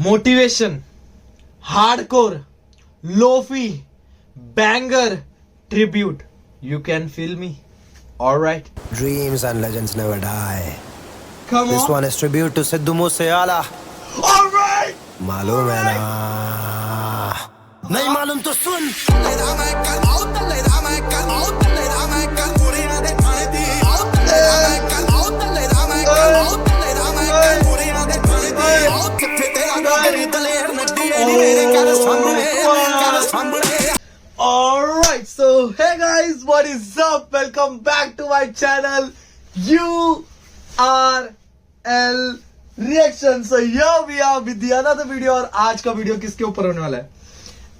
Motivation, hardcore, lofi, banger, tribute. You can feel me. Alright. Dreams and legends never die. Come This on. one is tribute to Sidhu Moosewala. Alright. मालूम है ना? नहीं मालूम तो सुन. Alright, so hey guys, what is up? Welcome back to my channel URL Reaction. So here we are with the another video. और आज का video किसके ऊपर होने वाला है?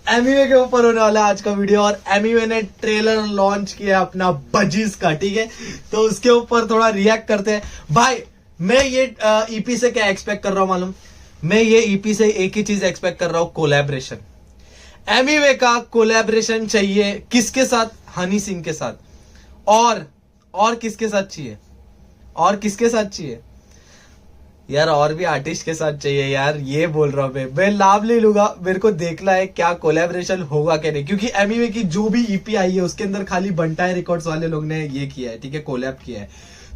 एमिवे के ऊपर होने वाला है आज का वीडियो। और एमिवे ने ट्रेलर लॉन्च किया अपना बजीज का, ठीक है? तो उसके ऊपर थोड़ा रिएक्ट करते हैं। भाई मैं ये ईपी से क्या एक्सपेक्ट कर रहा हूँ मालूम? मैं ये ईपी से एक ही चीज एक्सपेक्ट कर रहा हूँ, कोलैबोरेशन। एमिवे का कोलैबोरेशन चाहिए किसके साथ? हनी सिंह के साथ। और किसके साथ चाहिए? और किसके साथ चाहिए यार? और भी आर्टिस्ट के साथ चाहिए यार। ये बोल रहा हूं मैं लाभ ले लूंगा। मेरे को देखना है क्या कोलैबोरेशन होगा क्या नहीं, क्योंकि एमिवे की जो भी ईपी आई है उसके अंदर खाली बंटाई रिकॉर्ड्स वाले लोग ने ये किया है, ठीक है, कोलैब किया है।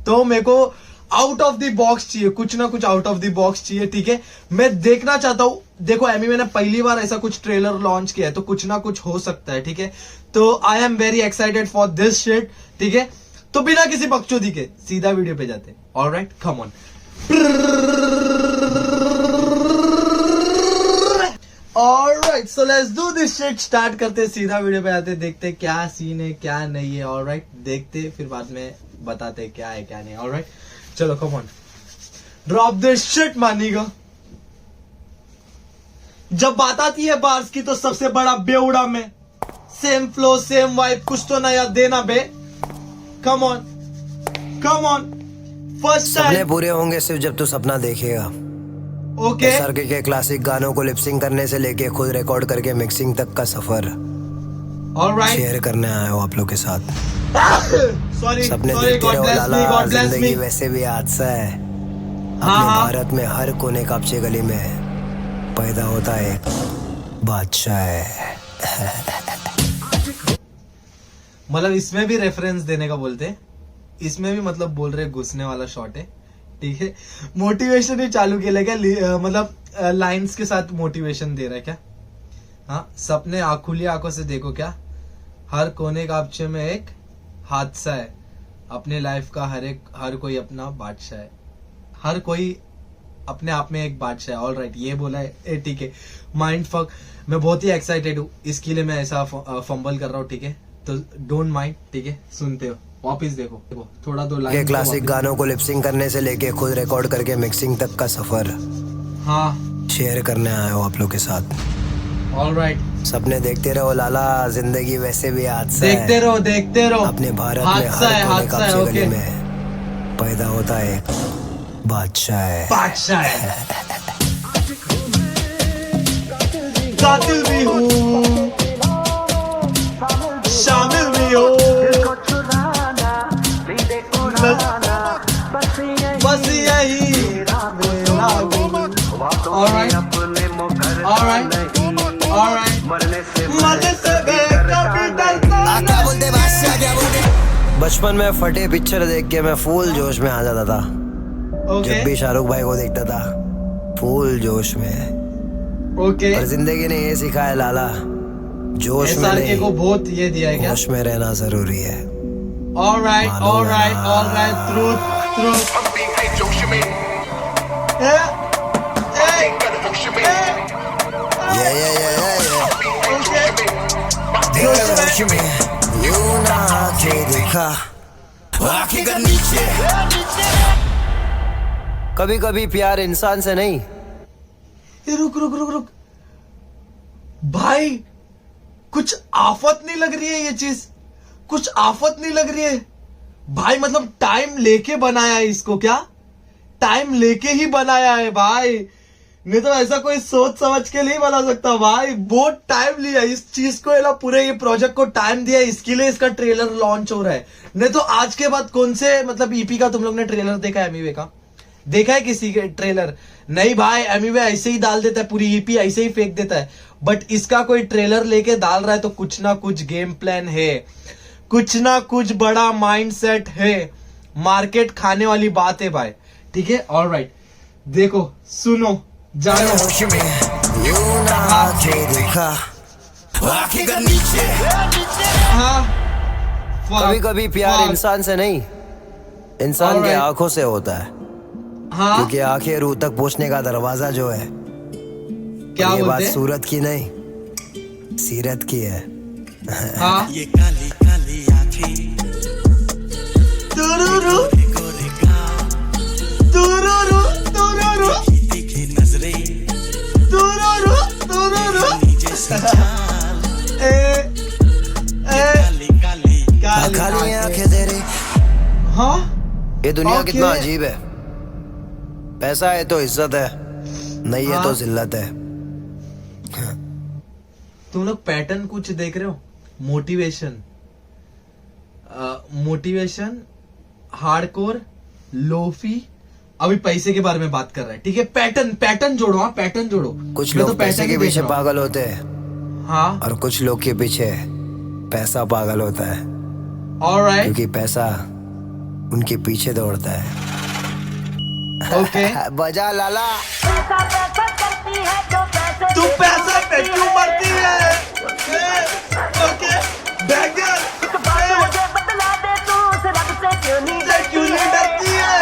तो मेरे को आउट ऑफ द बॉक्स चाहिए, कुछ ना कुछ आउट ऑफ द बॉक्स चाहिए, ठीक है? मैं देखना चाहता हूं। देखो एमिवे ने पहली बार ऐसा कुछ ट्रेलर लॉन्च किया है, तो कुछ ना कुछ हो सकता है, ठीक है? तो I am very excited for this shit, ठीक है? तो बिना किसी बकचोदी के सीधा वीडियो पे जाते हैं। Alright, come on. Alright, so let's do this shit. Start करते हैं, सीधा वीडियो पे आते हैं, देखते हैं क्या सीन है क्या नहीं है। ऑलराइट, देखते फिर बाद में बताते हैं क्या है क्या नहीं। ऑलराइट, चलो come on, drop this shit मानिएगा। जब बात आती है बार्स की तो सबसे बड़ा बेउड़ा में, सेम फ्लो सेम वाइब, कुछ तो नया देना बे। Come on come on, first सपने टाइम। पूरे होंगे सिर्फ जब तू सपना देखेगा। ओके, SRK के क्लासिक गानों को लिपसिंग करने से लेके खुद रिकॉर्ड करके मिक्सिंग तक का सफर ऑलराइट, शेयर करने आया हूँ आप लोग के साथ। सॉरी सपने सॉरी, देखते गॉड रहो ब्लेस मी, लाला, गॉड ब्लेस जिंदगी मी। वैसे भी हादसा है। हाँ, अपने हाँ। भारत में हर कोने कापचे गली में पैदा होता है एक बादशाह है। मतलब इसमें भी रेफरेंस देने का बोलते हैं, इसमें भी मतलब बोल रहे घुसने वाला शॉट है, ठीक है? मोटिवेशन ही चालू किया क्या? मतलब लाइंस के साथ मोटिवेशन दे रहा है क्या? हाँ, सपने खुली आंखों से देखो क्या, हर कोने कापचे में एक हादसा है, अपने लाइफ का हर कोई अपना बादशाह है, हर कोई अपने आप में एक बादशाह है। ऑलराइट, ये बोला है, ठीक है? माइंड फक, मैं बहुत ही एक्साइटेड हूँ, इसके लिए मैं ऐसा फंबल कर रहा हूँ, ठीक है? तो डोंट माइंड, ठीक है? सुनते हो, वापिस देखो थोड़ा दो के लाइन क्लासिक गानों को लिपसिंग करने से लेके खुद रिकॉर्ड करके मिक्सिंग तक का सफर हाँ, शेयर करने आया हूँ आप लोग के साथ। ऑलराइट, सपने देखते रहो लाला, जिंदगी वैसे भी हादसा है। देखते रहो अपने भारत में हादसा है, हर कोने हादसा है, कापचे गली ओके। में पैदा होता है एक बादशाह है। बादशाह है, कातिल भी हूँ, शामिल भी हूँ, बस यही मेरा ऑलराइट ऑलराइट ऑलराइट, मरने से बेहतर भी डरता क्या बोलते बादशाह, क्या बोलते? बचपन में फटे पिक्चर देख के मैं फुल जोश में आ जाता था। ओके जब भी शाहरुख भाई को देखता था फुल जोश में। ओके। और जिंदगी ने ये सिखाया लाला, जोश में SRK नहीं को बहुत ये दिया है क्या? होश में रहना जरूरी है। ऑलराइट मालूम ऑलराइट है। Alright, truth truth. ये जोश में यूं ना आके देखा, आंखें कर नीचे। कभी कभी प्यार इंसान से नहीं। ये रुक रुक रुक रुक भाई, कुछ आफत नहीं लग रही है ये चीज? कुछ आफत नहीं लग रही है भाई? मतलब टाइम लेके बनाया है इसको क्या? टाइम लेके ही बनाया है भाई, नहीं तो ऐसा कोई सोच समझ के नहीं बना सकता भाई। बहुत टाइम लिया इस चीज को, ना पूरे ये प्रोजेक्ट को टाइम दिया, इसके लिए इसका ट्रेलर लॉन्च हो रहा है। नहीं तो आज के बाद कौन से मतलब ईपी का तुम लोग ने ट्रेलर देखा है? एमिवे का देखा है किसी के ट्रेलर? नहीं भाई, एमीवे ऐसे ही डाल देता है, पूरी ईपी ऐसे ही फेंक देता है, बट इसका कोई ट्रेलर लेके डाल रहा है तो कुछ ना कुछ गेम प्लान है, कुछ ना कुछ बड़ा माइंडसेट है, मार्केट खाने वाली बात है भाई। ठीक है, ऑलराइट, देखो सुनो जानो। होश में यूं ना आके देखा, आंखें कर नीचे। हाँ कभी कभी प्यार fuck. इंसान से नहीं, इंसान के Alright. आंखों से होता है, हाँ क्योंकि आंखें रूह तक पहुंचने का दरवाजा जो है, क्या ये बात बोलते हैं? सूरत की नहीं सीरत की है। हाँ ये काली काली आँखें, तुरुरु, गोरे गाल, तुरुरु, तुरुरु, तीखी नजरें, तुरुरु, तुरुरु। नीचे से चाल, ए, काली काली काली खाली आंखें। आंखें तेरी, हाँ ये दुनिया Okay. कितना अजीब है। पैसा है तो इज्जत है, नहीं है हाँ। तो जिल्लत है। तुम लोग पैटर्न कुछ देख रहे हो? मोटिवेशन, मोटिवेशन, हार्डकोर, लोफी, अभी पैसे के बारे में बात कर रहा है। ठीक है, पैटर्न पैटर्न जोड़ो, हाँ पैटर्न जोड़ो। कुछ मैं लोग तो पैसे pattern के ही देख पीछे रहा हूँ। पागल होते हैं हाँ और कुछ लोग के पीछे पैसा पागल होता है, ऑलराइट, क्योंकि पैसा उनके पीछे दौड़ता है। ओके। बजा लाला। तू पैसा पे क्यों मरती है? ओके, बैगर से क्यों नहीं डरती है?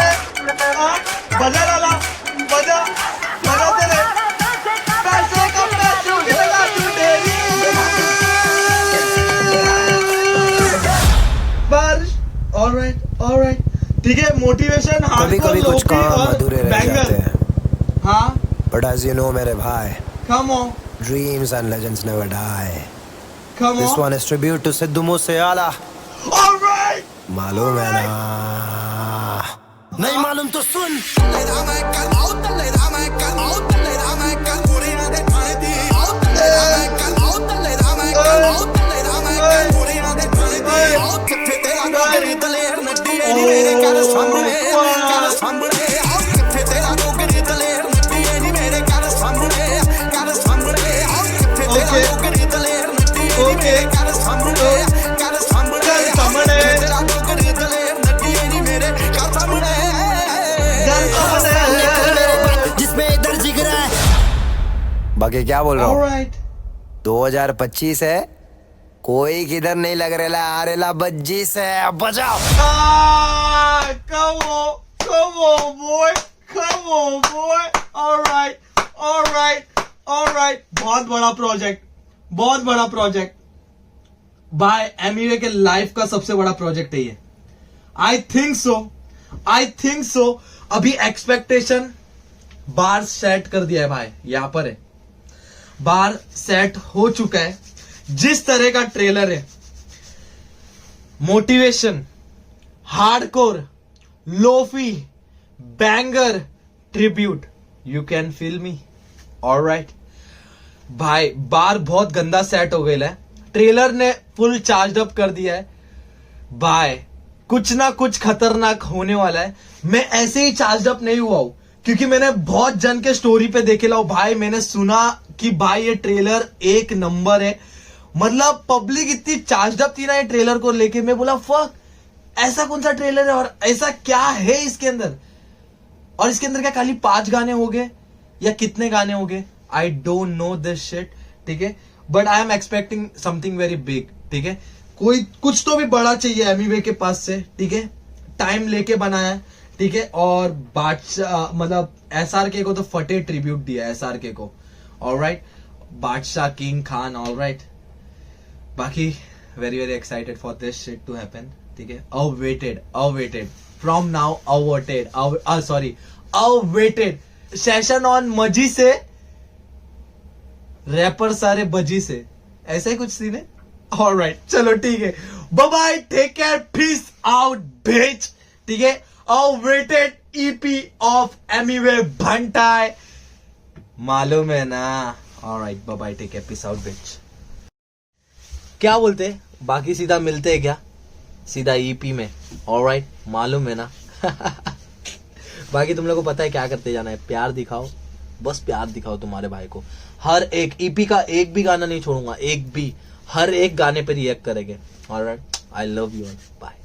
हाँ, बजा लाला, बजा बजा तेरे पैसे का पैसों की लगा तू डेरी। बारिश, ऑलराइट, ठीक है, मोटिवेशन, कभी हार्डकोर, कभी कुछ लोफी काम और अधूरे रह जाते बैंगर। हैं, हाँ, बट एज यू नो मेरे भाई, come on, dreams and legends never die. Come this on, one is tribute to Sidhu Moosewala. Alright. मालूम है ना? नहीं मालूम तो सुन। जिसमें इधर जिगरा है। बाकी क्या बोल रहा हूँ? ऑलराइट, 2025 है, कोई किधर नहीं लग रहा, आ रेला बज्जी से बजाओ। come on, boy. All right. बहुत बड़ा प्रोजेक्ट बाय एमीवे के लाइफ का सबसे बड़ा प्रोजेक्ट है ये। I think so. अभी एक्सपेक्टेशन बार सेट कर दिया है भाई, यहां पर है, बार सेट हो चुका है। जिस तरह का ट्रेलर है, motivation, hardcore, lofi, banger, tribute, you can feel me, alright भाई। बार बहुत गंदा सेट हो गया है, ट्रेलर ने फुल चार्ज अप कर दिया है भाई, कुछ ना कुछ खतरनाक होने वाला है। मैं ऐसे ही चार्ज अप नहीं हुआ हूं, क्योंकि मैंने बहुत जन के स्टोरी पे देखे लाओ भाई, मैंने सुना कि भाई ये ट्रेलर एक नंबर है, मतलब पब्लिक इतनी चार्ज अप थी ना ये ट्रेलर को लेके। मैं बोला फक, ऐसा कौन सा ट्रेलर है और ऐसा क्या है इसके अंदर, और इसके अंदर क्या खाली 5 गाने हो गए या कितने गाने हो गए, I don't know this shit. ठीक है, but I am expecting something very big. ठीक है, कोई कुछ तो भी बड़ा चाहिए एमीवे के पास से। ठीक है, टाइम लेके बनाया है। ठीक है, और बादशाह मतलब एसआरके को तो फटे ट्रिब्यूट दिया एसआरके को, alright, Badshah, king Khan, alright. बाकी very excited for this shit to happen. ठीक है, awaited from now, awaited session on मजी से, रैपर सारे बजी से, ऐसा ही कुछ सीन है। ऑलराइट, चलो ठीक है, bye bye, take care, peace out bitch. ठीक है, awaited EP of Emiway Bantai, मालूम है ना। Alright, bye bye, take care, peace out bitch. क्या बोलते, बाकी सीधा मिलते हैं क्या, सीधा ईपी में, ऑलराइट, मालूम है ना। बाकी तुम लोग को पता है क्या करते जाना है, प्यार दिखाओ, बस प्यार दिखाओ तुम्हारे भाई को। हर एक ईपी का एक भी गाना नहीं छोड़ूंगा, एक भी, हर एक गाने पे रिएक्ट करेंगे। Alright, I love you all, bye.